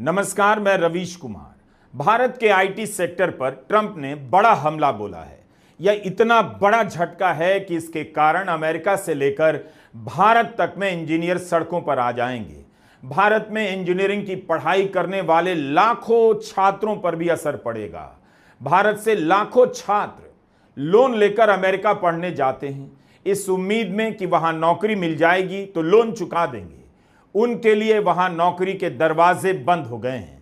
नमस्कार, मैं रवीश कुमार। भारत के आईटी सेक्टर पर ट्रंप ने बड़ा हमला बोला है। यह इतना बड़ा झटका है कि इसके कारण अमेरिका से लेकर भारत तक में इंजीनियर सड़कों पर आ जाएंगे। भारत में इंजीनियरिंग की पढ़ाई करने वाले लाखों छात्रों पर भी असर पड़ेगा। भारत से लाखों छात्र लोन लेकर अमेरिका पढ़ने जाते हैं, इस उम्मीद में कि वहां नौकरी मिल जाएगी तो लोन चुका देंगे। उनके लिए वहां नौकरी के दरवाजे बंद हो गए हैं।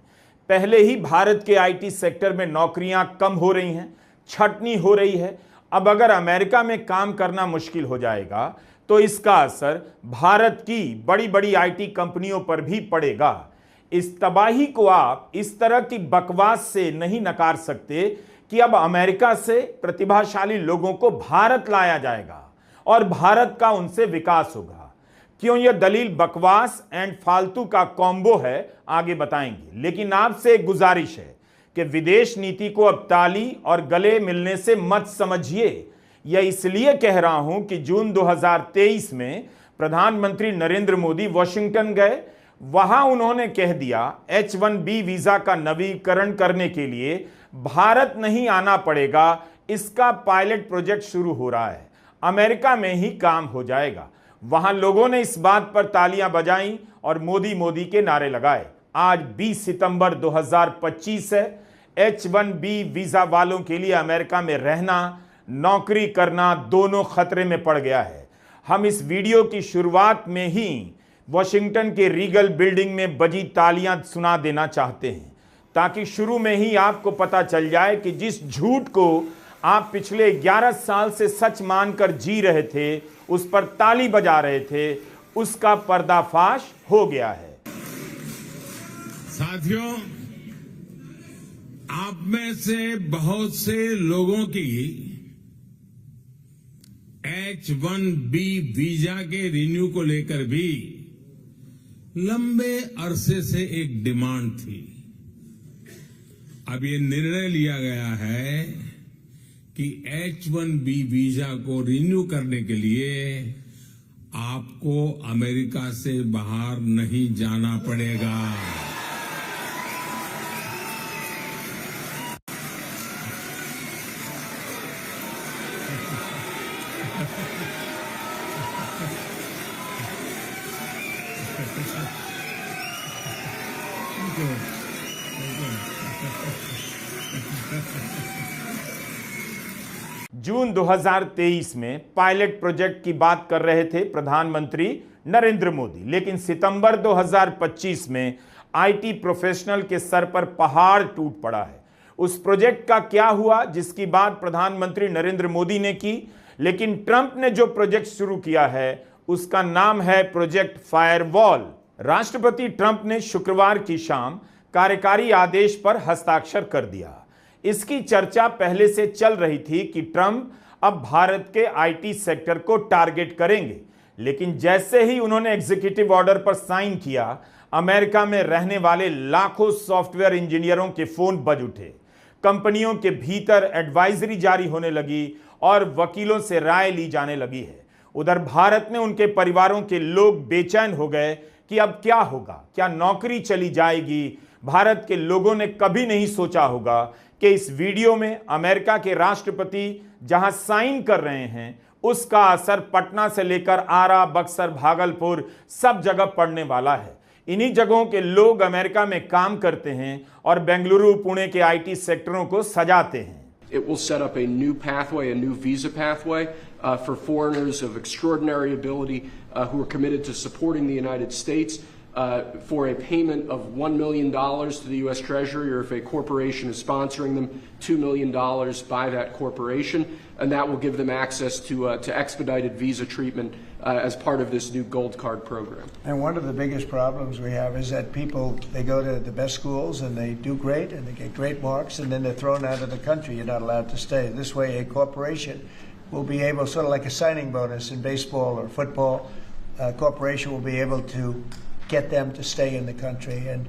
पहले ही भारत के आईटी सेक्टर में नौकरियां कम हो रही हैं, छटनी हो रही है। अब अगर अमेरिका में काम करना मुश्किल हो जाएगा तो इसका असर भारत की बड़ी बड़ी आईटी कंपनियों पर भी पड़ेगा। इस तबाही को आप इस तरह की बकवास से नहीं नकार सकते कि अब अमेरिका से प्रतिभाशाली लोगों को भारत लाया जाएगा और भारत का उनसे विकास होगा। क्यों यह दलील बकवास एंड फालतू का कॉम्बो है, आगे बताएंगे। लेकिन आपसे एक गुजारिश है कि विदेश नीति को अब ताली और गले मिलने से मत समझिए। यह इसलिए कह रहा हूं कि जून 2023 में प्रधानमंत्री नरेंद्र मोदी वॉशिंगटन गए। वहां उन्होंने कह दिया H-1B वीजा का नवीकरण करने के लिए भारत नहीं आना पड़ेगा। इसका पायलट प्रोजेक्ट शुरू हो रहा है, अमेरिका में ही काम हो जाएगा। वहां लोगों ने इस बात पर तालियां बजाई और मोदी मोदी के नारे लगाए। आज 20 सितंबर 2025 है। H-1B वीजा वालों के लिए अमेरिका में रहना, नौकरी करना दोनों खतरे में पड़ गया है। हम इस वीडियो की शुरुआत में ही वॉशिंगटन के रीगल बिल्डिंग में बजी तालियां सुना देना चाहते हैं, ताकि शुरू में ही आपको पता चल जाए कि जिस झूठ को आप पिछले 11 साल से सच मानकर जी रहे थे, उस पर ताली बजा रहे थे, उसका पर्दाफाश हो गया है। साथियों, आप में से बहुत से लोगों की H-1B वीजा के रिन्यू को लेकर भी लंबे अरसे से एक डिमांड थी। अब ये निर्णय लिया गया है कि H-1B वीजा को रिन्यू करने के लिए आपको अमेरिका से बाहर नहीं जाना पड़ेगा। जून 2023 में पायलट प्रोजेक्ट की बात कर रहे थे प्रधानमंत्री नरेंद्र मोदी, लेकिन सितंबर 2025 में आईटी प्रोफेशनल के सर पर पहाड़ टूट पड़ा है। उस प्रोजेक्ट का क्या हुआ, जिसकी बात प्रधानमंत्री नरेंद्र मोदी ने की, लेकिन ट्रंप ने जो प्रोजेक्ट शुरू किया है उसका नाम है प्रोजेक्ट फायरवॉल। राष्ट्रपति ट्रंप ने शुक्रवार की शाम कार्यकारी आदेश पर हस्ताक्षर कर दिया। इसकी चर्चा पहले से चल रही थी कि ट्रंप अब भारत के आईटी सेक्टर को टारगेट करेंगे, लेकिन जैसे ही उन्होंने एग्जीक्यूटिव ऑर्डर पर साइन किया, अमेरिका में रहने वाले लाखों सॉफ्टवेयर इंजीनियरों के फोन बज उठे। कंपनियों के भीतर एडवाइजरी जारी होने लगी और वकीलों से राय ली जाने लगी है। उधर भारत में उनके परिवारों के लोग बेचैन हो गए कि अब क्या होगा, क्या नौकरी चली जाएगी। भारत के लोगों ने कभी नहीं सोचा होगा कि इस वीडियो में अमेरिका के राष्ट्रपति जहां साइन कर रहे हैं, उसका असर पटना से लेकर आरा, बक्सर, भागलपुर सब जगह पड़ने वाला है। इन्हीं जगहों के लोग अमेरिका में काम करते हैं और बेंगलुरु, पुणे के आईटी सेक्टरों को सजाते हैं। It will set up a new pathway, a new visa pathway for foreigners of extraordinary ability who are committed to supporting the United States for a payment of $1 million to the U.S. Treasury, or if a corporation is sponsoring them, $2 million by that corporation, and that will give them access to expedited visa treatment as part of this new Gold Card program. And one of the biggest problems we have is that people, they go to the best schools and they do great and they get great marks, and then they're thrown out of the country. You're not allowed to stay. This way, a corporation will be able, sort of like a signing bonus in baseball or football, a corporation will be able to get them to stay in the country, and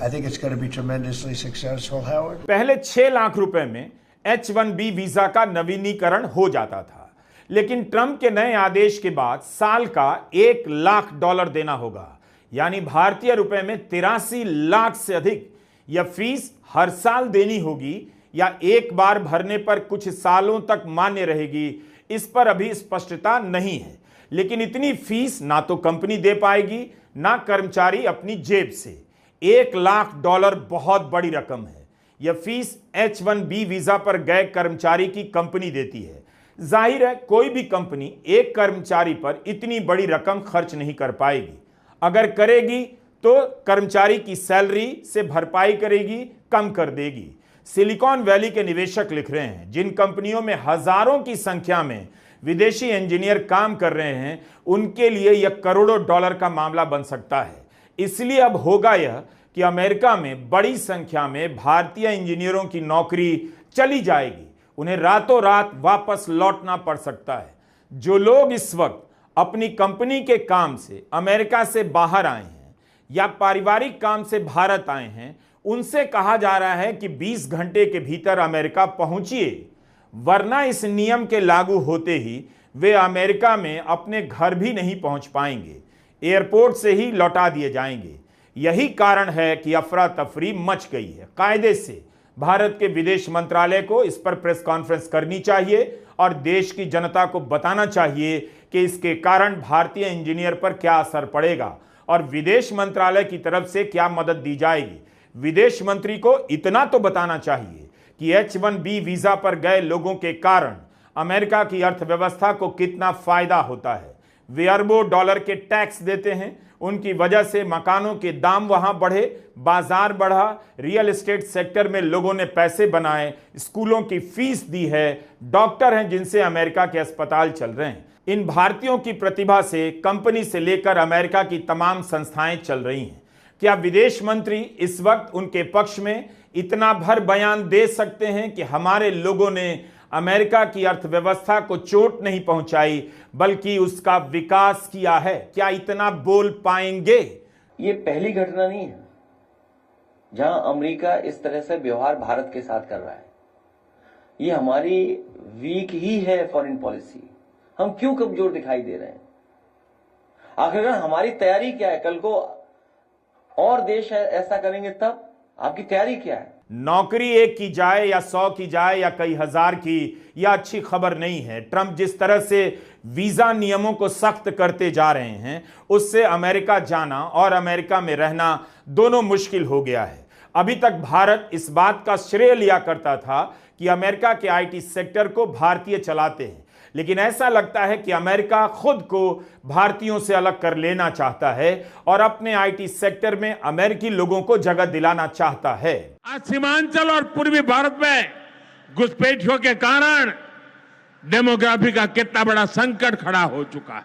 I think it's going to be tremendously successful, Howard. पहले 6 लाख रुपए में H-1B visa का नवीनीकरण हो जाता था, लेकिन Trump के नए आदेश के बाद साल का $1 लाख देना होगा। यानी भारतीय रुपए में 83 लाख से अधिक। यह फीस हर साल देनी होगी या एक बार भरने पर कुछ सालों तक मान्य रहेगी, इस पर अभी स्पष्टता नहीं है। लेकिन इतनी फीस ना तो कंपनी दे पाएगी ना कर्मचारी अपनी जेब से। $1 लाख बहुत बड़ी रकम है। यह फीस H-1B वीजा पर गए कर्मचारी की कंपनी देती है। जाहिर है कोई भी कंपनी एक कर्मचारी पर इतनी बड़ी रकम खर्च नहीं कर पाएगी। अगर करेगी तो कर्मचारी की सैलरी से भरपाई करेगी, कम कर देगी। सिलिकॉन वैली के निवेशक लिख रहे हैं, जिन कंपनियों में हजारों की संख्या में विदेशी इंजीनियर काम कर रहे हैं, उनके लिए यह करोड़ों डॉलर का मामला बन सकता है। इसलिए अब होगा यह कि अमेरिका में बड़ी संख्या में भारतीय इंजीनियरों की नौकरी चली जाएगी। उन्हें रातों रात वापस लौटना पड़ सकता है। जो लोग इस वक्त अपनी कंपनी के काम से अमेरिका से बाहर आए हैं या पारिवारिक काम से भारत आए हैं, उनसे कहा जा रहा है कि 20 घंटे के भीतर अमेरिका पहुंचिए, वरना इस नियम के लागू होते ही वे अमेरिका में अपने घर भी नहीं पहुंच पाएंगे, एयरपोर्ट से ही लौटा दिए जाएंगे। यही कारण है कि अफरा तफरी मच गई है। कायदे से भारत के विदेश मंत्रालय को इस पर प्रेस कॉन्फ्रेंस करनी चाहिए और देश की जनता को बताना चाहिए कि इसके कारण भारतीय इंजीनियर पर क्या असर पड़ेगा और विदेश मंत्रालय की तरफ से क्या मदद दी जाएगी। विदेश मंत्री को इतना तो बताना चाहिए कि H-1B वीजा पर गए लोगों के कारण अमेरिका की अर्थव्यवस्था को कितना फायदा होता है। वे अरबों डॉलर के टैक्स देते हैं, उनकी वजह से मकानों के दाम वहां बढ़े, बाजार बढ़ा, रियल एस्टेट सेक्टर में लोगों ने पैसे बनाए, स्कूलों की फीस दी है, डॉक्टर हैं जिनसे अमेरिका के अस्पताल चल रहे हैं। इन भारतीयों की प्रतिभा से कंपनी से लेकर अमेरिका की तमाम संस्थाएं चल रही हैं। क्या विदेश मंत्री इस वक्त उनके पक्ष में इतना भर बयान दे सकते हैं कि हमारे लोगों ने अमेरिका की अर्थव्यवस्था को चोट नहीं पहुंचाई बल्कि उसका विकास किया है? क्या इतना बोल पाएंगे? ये पहली घटना नहीं है जहां अमेरिका इस तरह से व्यवहार भारत के साथ कर रहा है। ये हमारी वीक ही है फॉरेन पॉलिसी। हम क्यों कमजोर दिखाई दे रहे हैं? आखिरकार हमारी तैयारी क्या है? कल को और देश ऐसा करेंगे तब आपकी तैयारी क्या है? नौकरी एक की जाए या 100 की जाए या कई हजार की, यह अच्छी खबर नहीं है। ट्रंप जिस तरह से वीजा नियमों को सख्त करते जा रहे हैं, उससे अमेरिका जाना और अमेरिका में रहना दोनों मुश्किल हो गया है। अभी तक भारत इस बात का श्रेय लिया करता था कि अमेरिका के आईटी सेक्टर को भारतीय चलाते हैं, लेकिन ऐसा लगता है कि अमेरिका खुद को भारतीयों से अलग कर लेना चाहता है और अपने आईटी सेक्टर में अमेरिकी लोगों को जगह दिलाना चाहता है। आज सीमांचल और पूर्वी भारत में घुसपैठियों के कारण डेमोग्राफी का कितना बड़ा संकट खड़ा हो चुका है।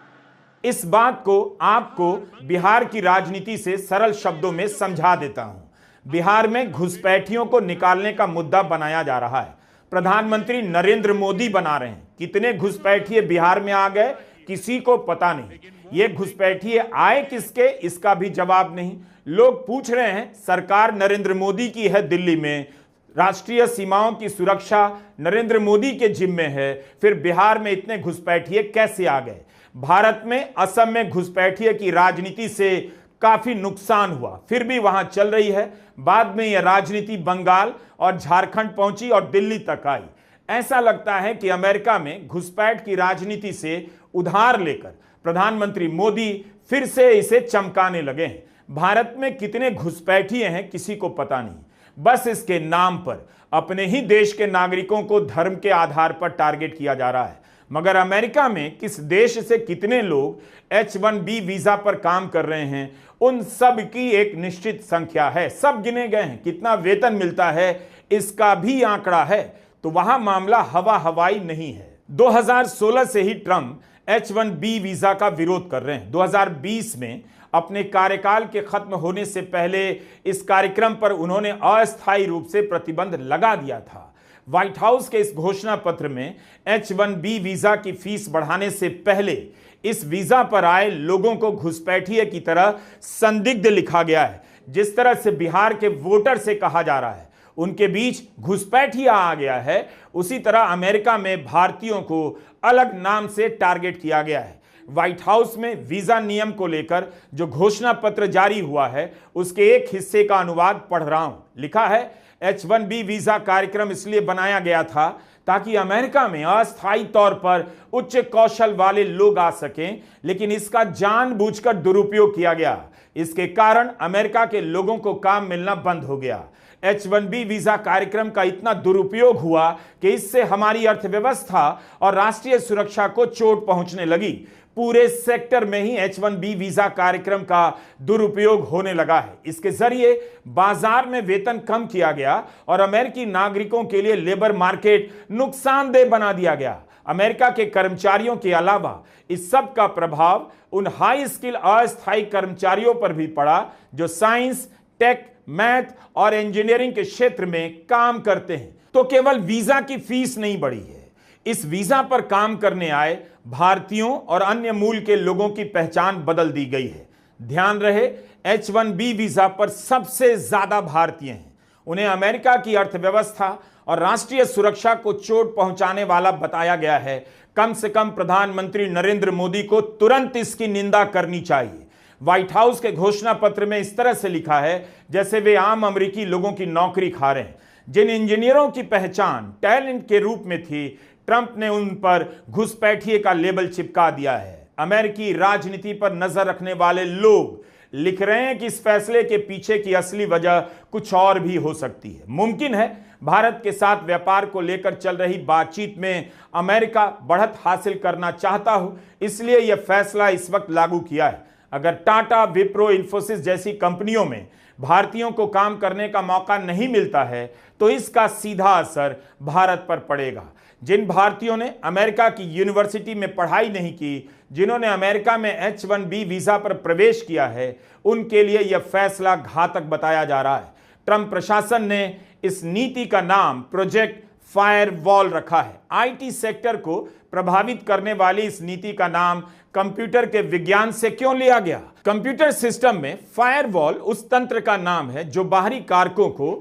इस बात को आपको बिहार की राजनीति से सरल शब्दों में समझा देता हूं। बिहार में घुसपैठियों को निकालने का मुद्दा बनाया जा रहा है। प्रधानमंत्री नरेंद्र मोदी बना रहे हैं। कितने घुसपैठिए बिहार में आ गए किसी को पता नहीं। ये घुसपैठिए आए किसके, इसका भी जवाब नहीं। लोग पूछ रहे हैं, सरकार नरेंद्र मोदी की है दिल्ली में, राष्ट्रीय सीमाओं की सुरक्षा नरेंद्र मोदी के जिम्मे है, फिर बिहार में इतने घुसपैठिए कैसे आ गए? भारत में असम में घुसपैठिए की राजनीति से काफी नुकसान हुआ, फिर भी वहां चल रही है। बाद में यह राजनीति बंगाल और झारखंड पहुंची और दिल्ली तक आई। ऐसा लगता है कि अमेरिका में घुसपैठ की राजनीति से उधार लेकर प्रधानमंत्री मोदी फिर से इसे चमकाने लगे हैं। भारत में कितने घुसपैठिए हैं किसी को पता नहीं, बस इसके नाम पर अपने ही देश के नागरिकों को धर्म के आधार पर टारगेट किया जा रहा है। मगर अमेरिका में किस देश से कितने लोग H-1B वीजा पर काम कर रहे हैं, उन सब की एक निश्चित संख्या है, सब गिने गए हैं। कितना वेतन मिलता है इसका भी आंकड़ा है। तो वहां मामला हवा हवाई नहीं है। 2016 से ही ट्रंप H-1B वीजा का विरोध कर रहे हैं। 2020 में अपने कार्यकाल के खत्म होने से पहले इस कार्यक्रम पर उन्होंने अस्थायी रूप से प्रतिबंध लगा दिया था। व्हाइट हाउस के इस घोषणा पत्र में H-1B वीजा की फीस बढ़ाने से पहले इस वीजा पर आए लोगों को घुसपैठिए की तरह संदिग्ध लिखा गया है। जिस तरह से बिहार के वोटर से कहा जा रहा है उनके बीच घुसपैठिया आ गया है, उसी तरह अमेरिका में भारतीयों को अलग नाम से टारगेट किया गया है। व्हाइट हाउस में वीजा नियम को लेकर जो घोषणा पत्र जारी हुआ है उसके एक हिस्से का अनुवाद पढ़ रहा हूं। लिखा है, H-1B वीजा कार्यक्रम इसलिए बनाया गया था ताकि अमेरिका में अस्थायी तौर पर उच्च कौशल वाले लोग आ सकें, लेकिन इसका जानबूझकर दुरुपयोग किया गया। इसके कारण अमेरिका के लोगों को काम मिलना बंद हो गया। H-1B वीजा कार्यक्रम का इतना दुरुपयोग हुआ कि इससे हमारी अर्थव्यवस्था और राष्ट्रीय सुरक्षा को चोट पहुंचने लगी। पूरे सेक्टर में ही H-1B वीजा कार्यक्रम का दुरुपयोग होने लगा है। इसके जरिए बाजार में वेतन कम किया गया और अमेरिकी नागरिकों के लिए लेबर मार्केट नुकसानदेह बना दिया गया। अमेरिका के कर्मचारियों के अलावा इस सब का प्रभाव उन हाई स्किल अस्थायी कर्मचारियों पर भी पड़ा जो साइंस, टेक, मैथ और इंजीनियरिंग के क्षेत्र में काम करते हैं। तो केवल वीजा की फीस नहीं बढ़ी है, इस वीजा पर काम करने आए भारतीयों और अन्य मूल के लोगों की पहचान बदल दी गई है। ध्यान रहे, H-1B वीजा पर सबसे ज्यादा भारतीय हैं। उन्हें अमेरिका की अर्थव्यवस्था और राष्ट्रीय सुरक्षा को चोट पहुंचाने वाला बताया गया है। कम से कम प्रधानमंत्री नरेंद्र मोदी को तुरंत इसकी निंदा करनी चाहिए। व्हाइट हाउस के घोषणा पत्र में इस तरह से लिखा है जैसे वे आम अमेरिकी लोगों की नौकरी खा रहे हैं। जिन इंजीनियरों की पहचान टैलेंट के रूप में थी, ट्रंप ने उन पर घुसपैठिए का लेबल चिपका दिया है। अमेरिकी राजनीति पर नजर रखने वाले लोग लिख रहे हैं कि इस फैसले के पीछे की असली वजह कुछ और भी हो सकती है। मुमकिन है भारत के साथ व्यापार को लेकर चल रही बातचीत में अमेरिका बढ़त हासिल करना चाहता हो, इसलिए यह फैसला इस वक्त लागू किया है। अगर टाटा, विप्रो, इन्फोसिस जैसी कंपनियों में भारतीयों को काम करने का मौका नहीं मिलता है तो इसका सीधा असर भारत पर पड़ेगा। जिन भारतीयों ने अमेरिका की यूनिवर्सिटी में पढ़ाई नहीं की, जिन्होंने अमेरिका में H-1B वीजा पर प्रवेश किया है, उनके लिए यह फैसला घातक बताया जा रहा है। ट्रंप प्रशासन ने इस नीति का नाम प्रोजेक्ट फायरवॉल रखा है। आईटी सेक्टर को प्रभावित करने वाली इस नीति का नाम कंप्यूटर के विज्ञान से क्यों लिया गया? कंप्यूटर सिस्टम में फायरवॉल उस तंत्र का नाम है जो बाहरी कारकों को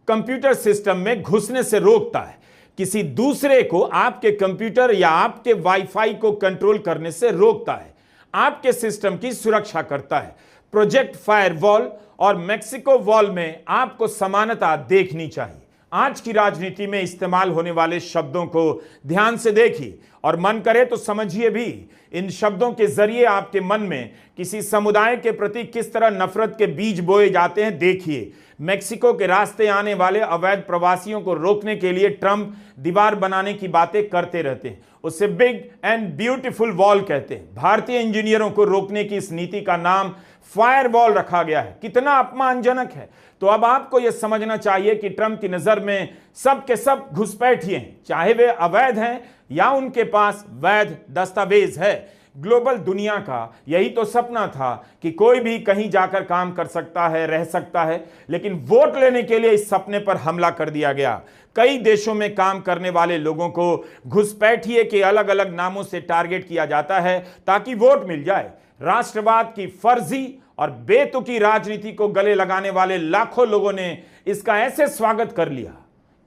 कंप्यूटर सिस्टम में घुसने से रोकता है, किसी दूसरे को आपके कंप्यूटर या आपके वाईफाई को कंट्रोल करने से रोकता है, आपके सिस्टम की सुरक्षा करता है। प्रोजेक्ट फायरवॉल और मेक्सिको वॉल में आपको समानता देखनी चाहिए। आज की राजनीति में इस्तेमाल होने वाले शब्दों को ध्यान से देखिए और मन करे तो समझिए भी। इन शब्दों के जरिए आपके मन में किसी समुदाय के प्रति किस तरह नफरत के बीज बोए जाते हैं देखिए। मेक्सिको के रास्ते आने वाले अवैध प्रवासियों को रोकने के लिए ट्रंप दीवार बनाने की बातें करते रहते हैं, उसे बिग एंड ब्यूटीफुल वॉल कहते हैं। भारतीय इंजीनियरों को रोकने की इस नीति का नाम फायरवॉल रखा गया है। कितना अपमानजनक है। तो अब आपको यह समझना चाहिए कि ट्रंप की नजर में सब के सब घुसपैठिए हैं, चाहे वे अवैध हैं या उनके पास वैध दस्तावेज है। ग्लोबल दुनिया का यही तो सपना था कि कोई भी कहीं जाकर काम कर सकता है, रह सकता है, लेकिन वोट लेने के लिए इस सपने पर हमला कर दिया गया। कई देशों में काम करने वाले लोगों को घुसपैठिए के अलग अलग नामों से टारगेट किया जाता है ताकि वोट मिल जाए। राष्ट्रवाद की फर्जी और बेतुकी राजनीति को गले लगाने वाले लाखों लोगों ने इसका ऐसे स्वागत कर लिया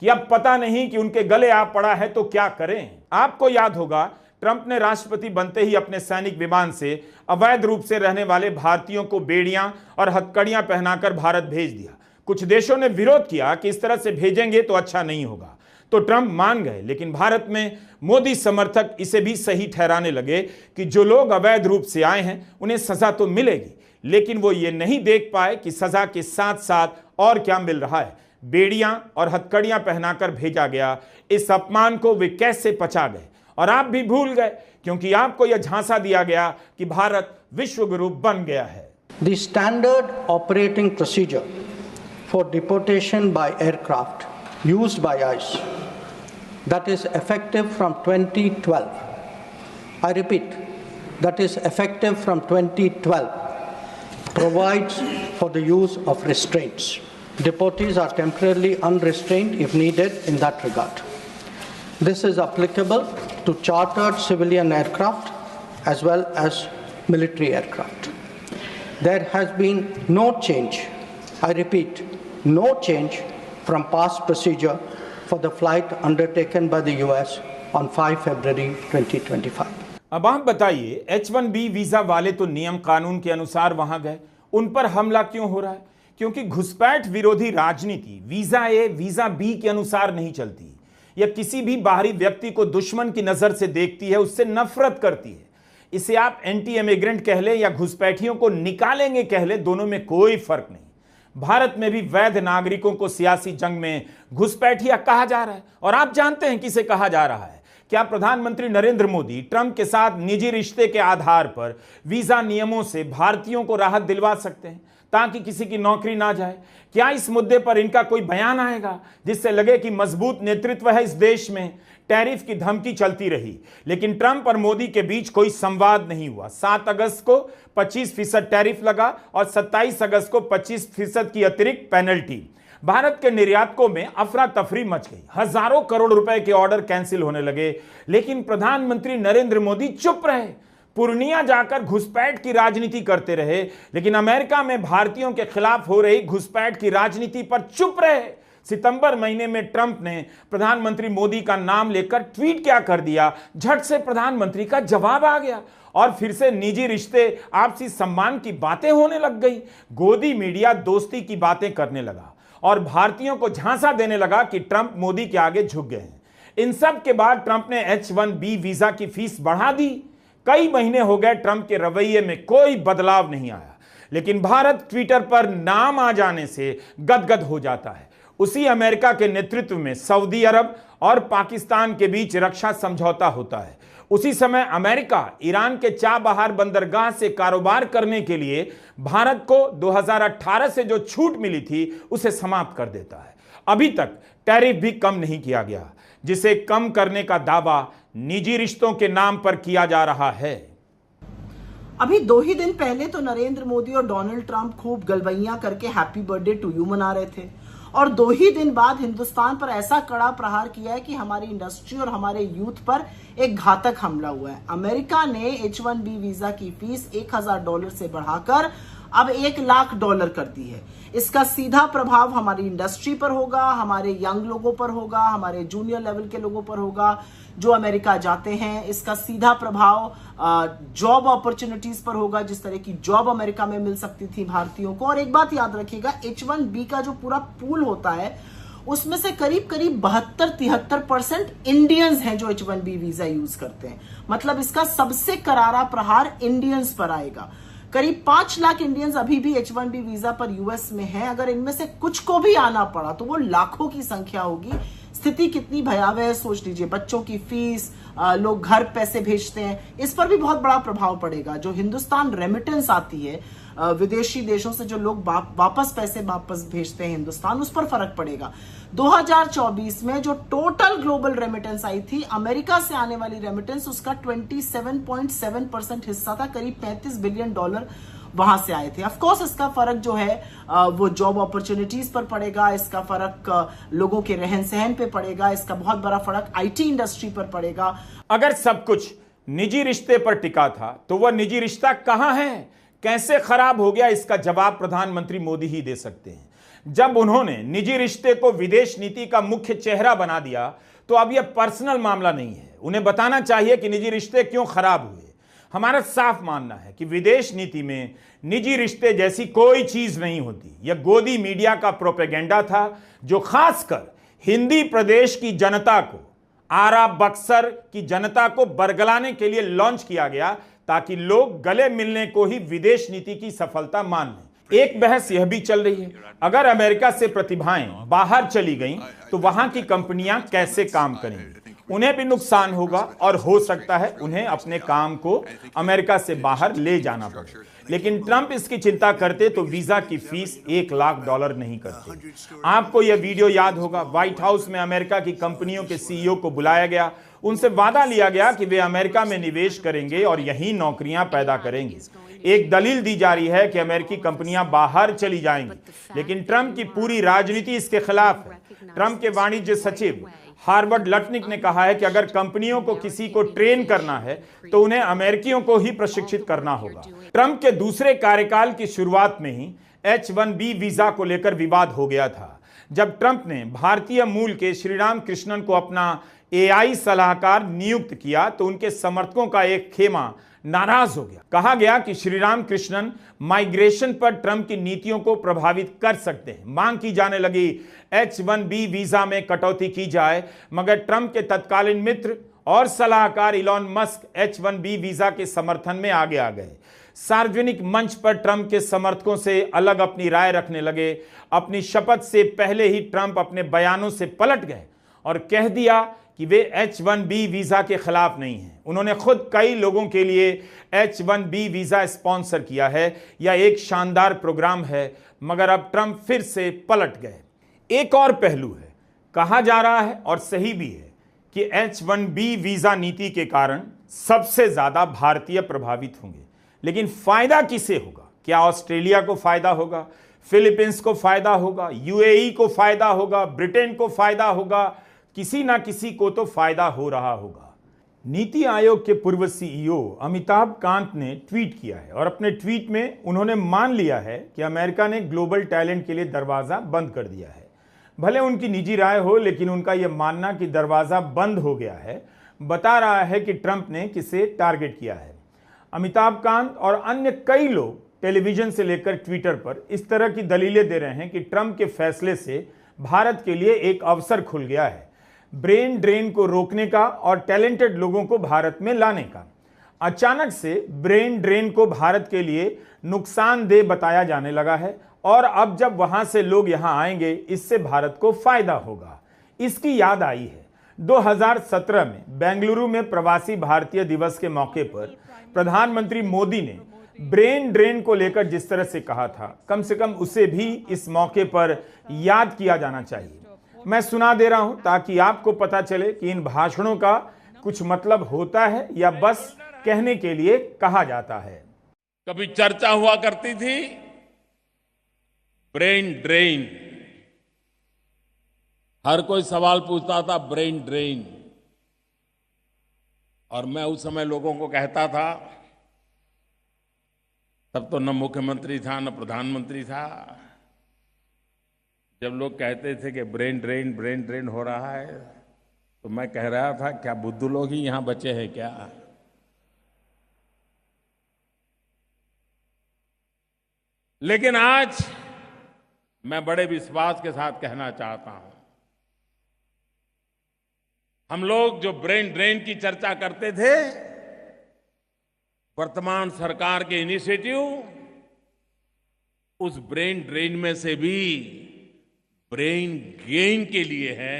कि अब पता नहीं कि उनके गले आ पड़ा है तो क्या करें। आपको याद होगा, ट्रंप ने राष्ट्रपति बनते ही अपने सैनिक विमान से अवैध रूप से रहने वाले भारतीयों को बेड़ियां और हथकड़ियां पहनाकर भारत भेज दिया। कुछ देशों ने विरोध किया कि इस तरह से भेजेंगे तो अच्छा नहीं होगा, तो ट्रंप मान गए। लेकिन भारत में मोदी समर्थक इसे भी सही ठहराने लगे कि जो लोग अवैध रूप से आए हैं उन्हें सजा तो मिलेगी, लेकिन वो ये नहीं देख पाए कि सजा के साथ साथ और क्या मिल रहा है। बेड़ियां और हथकड़ियां पहनाकर भेजा गया। इस अपमान को वे कैसे पचा गए और आप भी भूल गए, क्योंकि आपको यह झांसा दिया गया कि भारत विश्व गुरु बन गया है। The standard operating procedure for deportation by aircraft used by ICE that is effective from 2012. I repeat, that is effective from 2012 provides for the use of restraints. Deportees are temporarily unrestrained if needed in that regard. This is applicable to chartered civilian aircraft as well as military aircraft. There has been no change, I repeat, no change from past procedure for the flight undertaken by the US on 5 February 2025. अब आप बताइए, H1B visa वाले तो नियम कानून के अनुसार वहां गए, उन पर हमला क्यों हो रहा है? क्योंकि घुसपैठ विरोधी राजनीति वीजा ए वीजा बी के अनुसार नहीं चलती। यह किसी भी बाहरी व्यक्ति को दुश्मन की नजर से देखती है, उससे नफरत करती है। इसे आप एंटी इमिग्रेंट कह ले या घुसपैठियों को निकालेंगे कह ले, दोनों में कोई फर्क नहीं। भारत में भी वैध नागरिकों को सियासी जंग में घुसपैठिया कहा जा रहा है, और आप जानते हैं किसे कहा जा रहा है। क्या प्रधानमंत्री नरेंद्र मोदी ट्रंप के साथ निजी रिश्ते के आधार पर वीजा नियमों से भारतीयों को राहत दिलवा सकते हैं ताकि किसी की नौकरी ना जाए? क्या इस मुद्दे पर इनका कोई बयान आएगा जिससे लगे कि मजबूत नेतृत्व है इस देश में? टैरिफ की धमकी चलती रही, लेकिन ट्रंप और मोदी के बीच कोई संवाद नहीं हुआ। 7 अगस्त को 25% टैरिफ लगा और 27 अगस्त को 25% की अतिरिक्त पेनल्टी। भारत के निर्यातकों में अफरा तफरी मच गई, हजारों करोड़ रुपए के ऑर्डर कैंसिल होने लगे, लेकिन प्रधानमंत्री नरेंद्र मोदी चुप रहे। पूर्णिया जाकर घुसपैठ की राजनीति करते रहे, लेकिन अमेरिका में भारतीयों के खिलाफ हो रही घुसपैठ की राजनीति पर चुप रहे। सितंबर महीने में ट्रंप ने प्रधानमंत्री मोदी का नाम लेकर ट्वीट क्या कर दिया, झट से प्रधानमंत्री का जवाब आ गया और फिर से निजी रिश्ते, आपसी सम्मान की बातें होने लग गई। गोदी मीडिया दोस्ती की बातें करने लगा और भारतीयों को झांसा देने लगा कि ट्रंप मोदी के आगे झुक गए हैं। इन सब के बाद ट्रंप ने H1B वीजा की फीस बढ़ा दी। कई महीने हो गए ट्रंप के रवैये में कोई बदलाव नहीं आया, लेकिन भारत ट्विटर पर नाम आ जाने से गदगद हो जाता है। उसी अमेरिका के नेतृत्व में सऊदी अरब और पाकिस्तान के बीच रक्षा समझौता होता है। उसी समय अमेरिका ईरान के चाबहार बंदरगाह से कारोबार करने के लिए भारत को 2018 से जो छूट मिली थी उसे समाप्त कर देता है। अभी तक टैरिफ भी कम नहीं किया गया, जिसे कम करने का दावा निजी रिश्तों के नाम पर किया जा रहा है। अभी 2 ही दिन पहले तो नरेंद्र मोदी और डोनाल्ड ट्रंप खूब गलबैयां करके हैप्पी बर्थडे टू यू मना रहे थे, और 2 ही दिन बाद हिंदुस्तान पर ऐसा कड़ा प्रहार किया है कि हमारी इंडस्ट्री और हमारे यूथ पर एक घातक हमला हुआ है। अमेरिका ने H1B वीजा की फीस $1000 से बढ़ाकर अब $1,00,000 कर दी है। इसका सीधा प्रभाव हमारी इंडस्ट्री पर होगा, हमारे यंग लोगों पर होगा, हमारे जूनियर लेवल के लोगों पर होगा जो अमेरिका जाते हैं। इसका सीधा प्रभाव जॉब अपॉर्चुनिटीज पर होगा, जिस तरह की जॉब अमेरिका में मिल सकती थी भारतीयों को। और एक बात याद रखिएगा, H1B का जो पूरा पूल होता है उसमें से करीब 72-73% इंडियंस हैं जो H1B वीजा यूज करते हैं। मतलब इसका सबसे करारा प्रहार इंडियंस पर आएगा। करीब 5 लाख इंडियंस अभी भी H1B वीजा पर यूएस में हैं। अगर इनमें से कुछ को भी आना पड़ा तो वो लाखों की संख्या होगी। स्थिति कितनी भयावह है सोच लीजिए। बच्चों की फीस, लोग घर पैसे भेजते हैं, इस पर भी बहुत बड़ा प्रभाव पड़ेगा। जो हिंदुस्तान रेमिटेंस आती है विदेशी देशों से, जो लोग वापस पैसे भेजते हैं हिंदुस्तान, उस पर फर्क पड़ेगा। 2024 में जो टोटल ग्लोबल रेमिटेंस आई थी, अमेरिका से आने वाली रेमिटेंस, उसका 27.7% हिस्सा था। करीब $35 बिलियन वहां से आए थे। ऑफ कोर्स इसका फर्क जो है वो जॉब अपॉर्चुनिटीज पर पड़ेगा, इसका फर्क लोगों के रहन सहन पे पड़ेगा, इसका बहुत बड़ा फर्क आईटी इंडस्ट्री पर पड़ेगा। अगर सब कुछ निजी रिश्ते पर टिका था तो वह निजी रिश्ता कहां है, कैसे खराब हो गया, इसका जवाब प्रधानमंत्री मोदी ही दे सकते हैं। जब उन्होंने निजी रिश्ते को विदेश नीति का मुख्य चेहरा बना दिया तो अब यह पर्सनल मामला नहीं है। उन्हें बताना चाहिए कि निजी रिश्ते क्यों खराब हुए। हमारा साफ मानना है कि विदेश नीति में निजी रिश्ते जैसी कोई चीज नहीं होती। यह गोदी मीडिया का प्रोपेगेंडा था जो खासकर हिंदी प्रदेश की जनता को, आरा बक्सर की जनता को बरगलाने के लिए लॉन्च किया गया ताकि लोग गले मिलने को ही विदेश नीति की सफलता मान लें। एक बहस यह भी चल रही है, अगर अमेरिका से प्रतिभाएं बाहर चली गईं तो वहां की कंपनियां कैसे काम करेंगी। उन्हें भी नुकसान होगा और हो सकता है उन्हें अपने काम को अमेरिका से बाहर ले जाना पड़े। लेकिन ट्रंप इसकी चिंता करते तो वीजा की फीस $1,00,000 नहीं करते। आपको यह वीडियो याद होगा, व्हाइट हाउस में अमेरिका की कंपनियों के सीईओ को बुलाया गया। उनसे वादा लिया गया कि वे अमेरिका में निवेश करेंगे और यहीं नौकरियां पैदा करेंगे। एक दलील दी जा रही है कि अमेरिकी कंपनियां बाहर चली जाएंगी, लेकिन ट्रंप की पूरी राजनीति इसके खिलाफ है। ट्रंप के वाणिज्य सचिव हार्वर्ड लटनिक ने कहा है कि अगर कंपनियों को किसी को ट्रेन करना है तो उन्हें अमेरिकियों को ही प्रशिक्षित करना होगा। ट्रंप के दूसरे कार्यकाल की शुरुआत में ही H1B वीजा को लेकर विवाद हो गया था, जब ट्रंप ने भारतीय मूल के श्रीराम कृष्णन को अपना एआई सलाहकार नियुक्त किया तो उनके समर्थकों का एक खेमा नाराज हो गया। कहा गया कि श्रीराम कृष्णन माइग्रेशन पर ट्रंप की नीतियों को प्रभावित कर सकते हैं। मांग की जाने लगी H-1B वीजा में कटौती की जाए, मगर ट्रंप के तत्कालीन मित्र और सलाहकार इलॉन मस्क H-1B वीजा के समर्थन में आगे आ गए। सार्वजनिक मंच पर ट्रंप के समर्थकों से अलग अपनी राय रखने लगे। अपनी शपथ से पहले ही ट्रंप अपने बयानों से पलट गए और कह दिया कि वे H-1B वीजा के खिलाफ नहीं हैं। उन्होंने खुद कई लोगों के लिए H-1B वीजा स्पॉन्सर किया है। यह एक शानदार प्रोग्राम है, मगर अब ट्रंप फिर से पलट गए। एक और पहलू है, कहा जा रहा है और सही भी है कि H-1B वीजा नीति के कारण सबसे ज्यादा भारतीय प्रभावित होंगे। लेकिन फायदा किसे होगा? क्या ऑस्ट्रेलिया को फायदा होगा, फिलीपींस को फायदा होगा, UAE को फायदा होगा, ब्रिटेन को फायदा होगा? किसी ना किसी को तो फायदा हो रहा होगा। नीति आयोग के पूर्व CEO अमिताभ कांत ने ट्वीट किया है और अपने ट्वीट में उन्होंने मान लिया है कि अमेरिका ने ग्लोबल टैलेंट के लिए दरवाजा बंद कर दिया है। भले उनकी निजी राय हो, लेकिन उनका यह मानना कि दरवाजा बंद हो गया है बता रहा है कि ट्रंप ने किसे टारगेट किया है। अमिताभ कांत और अन्य कई लोग टेलीविजन से लेकर ट्विटर पर इस तरह की दलीलें दे रहे हैं कि ट्रंप के फैसले से भारत के लिए एक अवसर खुल गया है, ब्रेन ड्रेन को रोकने का और टैलेंटेड लोगों को भारत में लाने का। अचानक से ब्रेन ड्रेन को भारत के लिए नुकसानदेह बताया जाने लगा है और अब जब वहां से लोग यहां आएंगे, इससे भारत को फायदा होगा। इसकी याद आई है 2017 में बेंगलुरु में प्रवासी भारतीय दिवस के मौके पर प्रधानमंत्री मोदी ने ब्रेन ड्रेन को लेकर जिस तरह से कहा था, कम से कम उसे भी इस मौके पर याद किया जाना चाहिए। मैं सुना दे रहा हूं ताकि आपको पता चले कि इन भाषणों का कुछ मतलब होता है या बस कहने के लिए कहा जाता है। कभी चर्चा हुआ करती थी ब्रेन ड्रेन, हर कोई सवाल पूछता था ब्रेन ड्रेन, और मैं उस समय लोगों को कहता था, तब तो न मुख्यमंत्री था न प्रधानमंत्री था, जब लोग कहते थे कि ब्रेन ड्रेन हो रहा है, तो मैं कह रहा था क्या बुद्धू लोग ही यहां बचे हैं क्या? लेकिन आज मैं बड़े विश्वास के साथ कहना चाहता हूं, हम लोग जो ब्रेन ड्रेन की चर्चा करते थे, वर्तमान सरकार के इनिशिएटिव उस ब्रेन ड्रेन में से भी ब्रेन गेन के लिए है।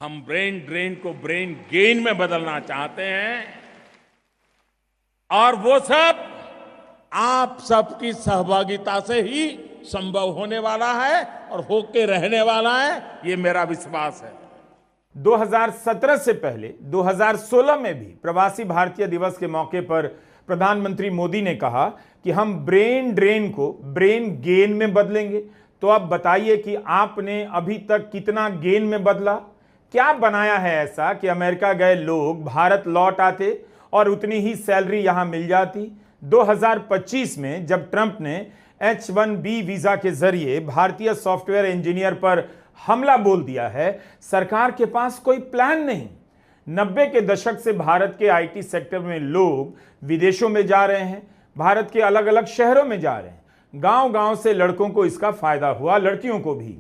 हम ब्रेन ड्रेन को ब्रेन गेन में बदलना चाहते हैं और वो सब आप सबकी सहभागिता से ही संभव होने वाला है और होके रहने वाला है, ये मेरा विश्वास है। 2017 से पहले 2016 में भी प्रवासी भारतीय दिवस के मौके पर प्रधानमंत्री मोदी ने कहा कि हम ब्रेन ड्रेन को ब्रेन गेन में बदलेंगे। तो अब बताइए कि आपने अभी तक कितना गेन में बदला? क्या बनाया है ऐसा कि अमेरिका गए लोग भारत लौट आते और उतनी ही सैलरी यहां मिल जाती? 2025 में जब ट्रंप ने H-1B वीजा के जरिए भारतीय सॉफ्टवेयर इंजीनियर पर हमला बोल दिया है, सरकार के पास कोई प्लान नहीं। 90 के दशक से भारत के IT सेक्टर में लोग विदेशों में जा रहे हैं, भारत के अलग अलग शहरों में जा रहे हैं। गांव-गांव से लड़कों को इसका फायदा हुआ, लड़कियों को भी।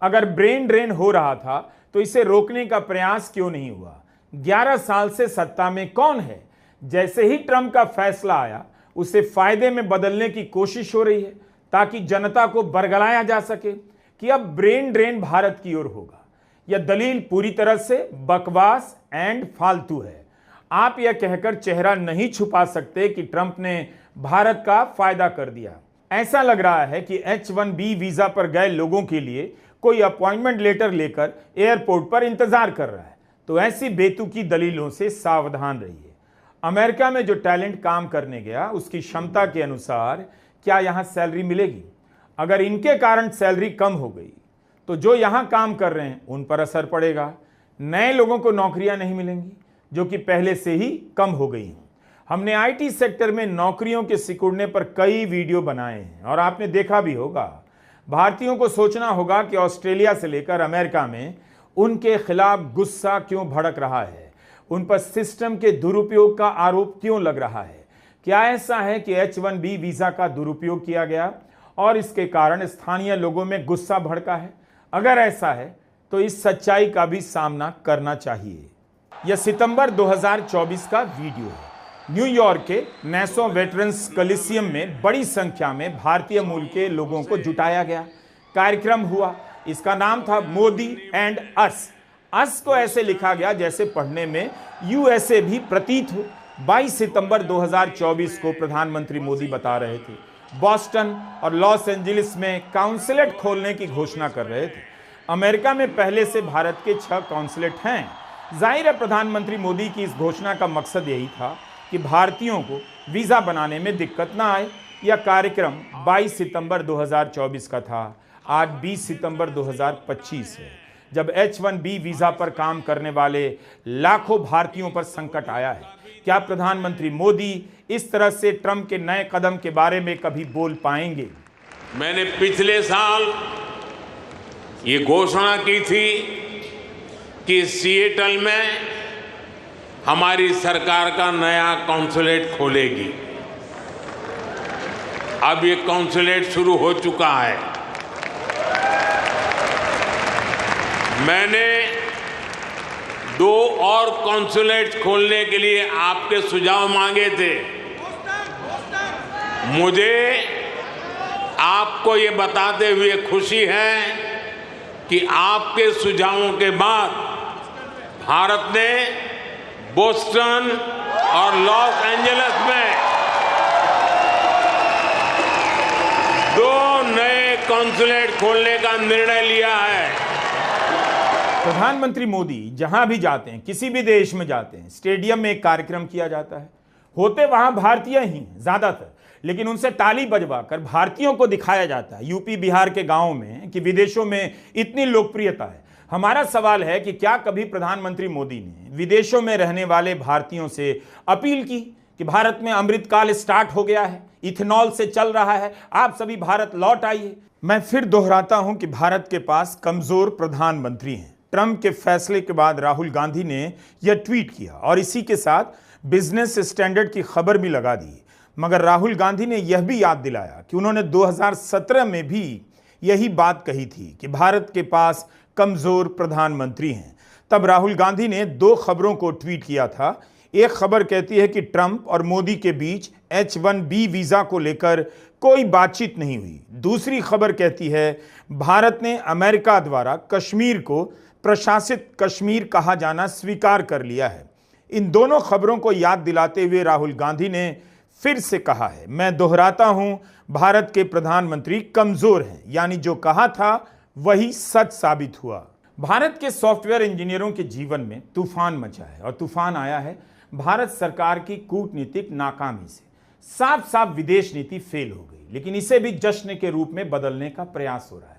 अगर ब्रेन ड्रेन हो रहा था तो इसे रोकने का प्रयास क्यों नहीं हुआ? 11 साल से सत्ता में कौन है? जैसे ही ट्रंप का फैसला आया, उसे फायदे में बदलने की कोशिश हो रही है ताकि जनता को बरगलाया जा सके कि अब ब्रेन ड्रेन भारत की ओर होगा। यह दलील पूरी तरह से बकवास एंड फालतू है। आप यह कहकर चेहरा नहीं छुपा सकते कि ट्रंप ने भारत का फायदा कर दिया। ऐसा लग रहा है कि H-1B वीजा पर गए लोगों के लिए कोई अपॉइंटमेंट लेटर लेकर एयरपोर्ट पर इंतजार कर रहा है। तो ऐसी बेतुकी दलीलों से सावधान रहिए। अमेरिका में जो टैलेंट काम करने गया, उसकी क्षमता के अनुसार क्या यहां सैलरी मिलेगी? अगर इनके कारण सैलरी कम हो गई तो जो यहां काम कर रहे हैं उन पर असर पड़ेगा। नए लोगों को नौकरियां नहीं मिलेंगी जो कि पहले से ही कम हो गई हैं। हमने IT सेक्टर में नौकरियों के सिकुड़ने पर कई वीडियो बनाए हैं और आपने देखा भी होगा। भारतीयों को सोचना होगा कि ऑस्ट्रेलिया से लेकर अमेरिका में उनके खिलाफ गुस्सा क्यों भड़क रहा है, उन पर सिस्टम के दुरुपयोग का आरोप क्यों लग रहा है। क्या ऐसा है कि H1B वीजा का दुरुपयोग किया गया और इसके कारण स्थानीय लोगों में गुस्सा भड़का है? अगर ऐसा है तो इस सच्चाई का भी सामना करना चाहिए। यह सितंबर 2024 का वीडियो है। न्यूयॉर्क के नेसो वेटरन्स कॉलिसियम में बड़ी संख्या में भारतीय मूल के लोगों को जुटाया गया। कार्यक्रम हुआ, इसका नाम था मोदी एंड अस को ऐसे लिखा गया जैसे पढ़ने में USA भी प्रतीत हो। 22 सितंबर 2024 को प्रधानमंत्री मोदी बता रहे थे, बॉस्टन और लॉस एंजलिस में काउंसलेट खोलने की घोषणा कर रहे थे। अमेरिका में पहले से भारत के 6 काउंसलेट हैं। जाहिर है प्रधानमंत्री मोदी की इस घोषणा का मकसद यही था कि भारतीयों को वीजा बनाने में दिक्कत ना आए। यह कार्यक्रम 22 सितंबर 2024 का था। आज 20 सितंबर 2025 है, जब H1B वीजा पर काम करने वाले लाखों भारतीयों पर संकट आया है। क्या प्रधानमंत्री मोदी इस तरह से ट्रंप के नए कदम के बारे में कभी बोल पाएंगे? मैंने पिछले साल ये घोषणा की थी कि सिएटल में हमारी सरकार का नया कॉन्सुलेट खोलेगी। अब ये कॉन्सुलेट शुरू हो चुका है। मैंने 2 और कॉन्सुलेट खोलने के लिए आपके सुझाव मांगे थे। मुझे आपको ये बताते हुए खुशी है कि आपके सुझावों के बाद भारत ने बोस्टन और लॉस एंजलिस में 2 नए कॉन्सुलेट खोलने का निर्णय लिया है। प्रधानमंत्री मोदी जहां भी जाते हैं, किसी भी देश में जाते हैं, स्टेडियम में एक कार्यक्रम किया जाता है। होते वहां भारतीय ही ज्यादातर, लेकिन उनसे ताली बजवा कर भारतीयों को दिखाया जाता है यूपी बिहार के गांवों में कि विदेशों में इतनी लोकप्रियता है। हमारा सवाल है कि क्या कभी प्रधानमंत्री मोदी ने विदेशों में रहने वाले भारतीयों से अपील की कि भारत में अमृतकाल स्टार्ट हो गया है, इथेनॉल से चल रहा है, आप सभी भारत लौट आइए। मैं फिर दोहराता हूं कि भारत के पास कमजोर प्रधानमंत्री हैं। ट्रंप के फैसले के बाद राहुल गांधी ने यह ट्वीट किया और इसी के साथ बिजनेस स्टैंडर्ड की खबर भी लगा दी। मगर राहुल गांधी ने यह भी याद दिलाया कि उन्होंने 2017 में भी यही बात कही थी कि भारत के पास कमजोर प्रधानमंत्री हैं। तब राहुल गांधी ने 2 खबरों को ट्वीट किया था। एक खबर कहती है कि ट्रंप और मोदी के बीच H1B वीजा को लेकर कोई बातचीत नहीं हुई। दूसरी खबर कहती है भारत ने अमेरिका द्वारा कश्मीर को प्रशासित कश्मीर कहा जाना स्वीकार कर लिया है। इन दोनों खबरों को याद दिलाते हुए राहुल गांधी ने फिर से कहा है, मैं दोहराता हूं, भारत के प्रधानमंत्री कमजोर हैं, यानी जो कहा था वही सच साबित हुआ। भारत के सॉफ्टवेयर इंजीनियरों के जीवन में तूफान मचा है और तूफान आया है भारत सरकार की कूटनीतिक नाकामी से। साफ साफ विदेश नीति फेल हो गई, लेकिन इसे भी जश्न के रूप में बदलने का प्रयास हो रहा है।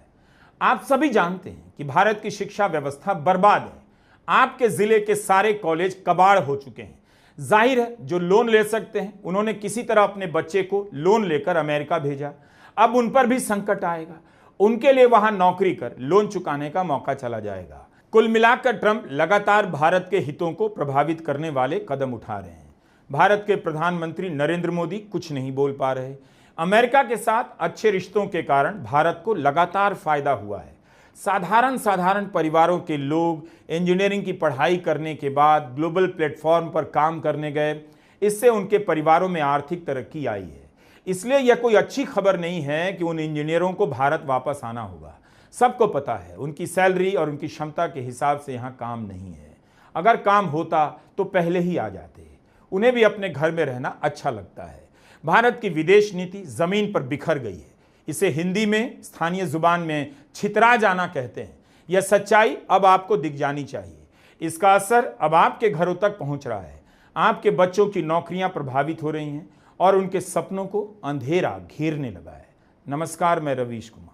आप सभी जानते हैं कि भारत की शिक्षा व्यवस्था बर्बाद है। आपके जिले के सारे कॉलेज कबाड़ हो चुके हैं। जाहिर है जो लोन ले सकते हैं उन्होंने किसी तरह अपने बच्चे को लोन लेकर अमेरिका भेजा। अब उन पर भी संकट आएगा, उनके लिए वहां नौकरी कर लोन चुकाने का मौका चला जाएगा। कुल मिलाकर ट्रंप लगातार भारत के हितों को प्रभावित करने वाले कदम उठा रहे हैं। भारत के प्रधानमंत्री नरेंद्र मोदी कुछ नहीं बोल पा रहे। अमेरिका के साथ अच्छे रिश्तों के कारण भारत को लगातार फायदा हुआ है। साधारण परिवारों के लोग इंजीनियरिंग की पढ़ाई करने के बाद ग्लोबल प्लेटफॉर्म पर काम करने गए, इससे उनके परिवारों में आर्थिक तरक्की आई है। इसलिए यह कोई अच्छी खबर नहीं है कि उन इंजीनियरों को भारत वापस आना होगा। सबको पता है उनकी सैलरी और उनकी क्षमता के हिसाब से यहाँ काम नहीं है। अगर काम होता तो पहले ही आ जाते। उन्हें भी अपने घर में रहना अच्छा लगता है। भारत की विदेश नीति जमीन पर बिखर गई है। इसे हिंदी में स्थानीय जुबान में छितरा जाना कहते हैं। यह सच्चाई अब आपको दिख जानी चाहिए। इसका असर अब आपके घरों तक पहुंच रहा है। आपके बच्चों की नौकरियां प्रभावित हो रही हैं और उनके सपनों को अंधेरा घेरने लगा है। नमस्कार, मैं रवीश कुमार।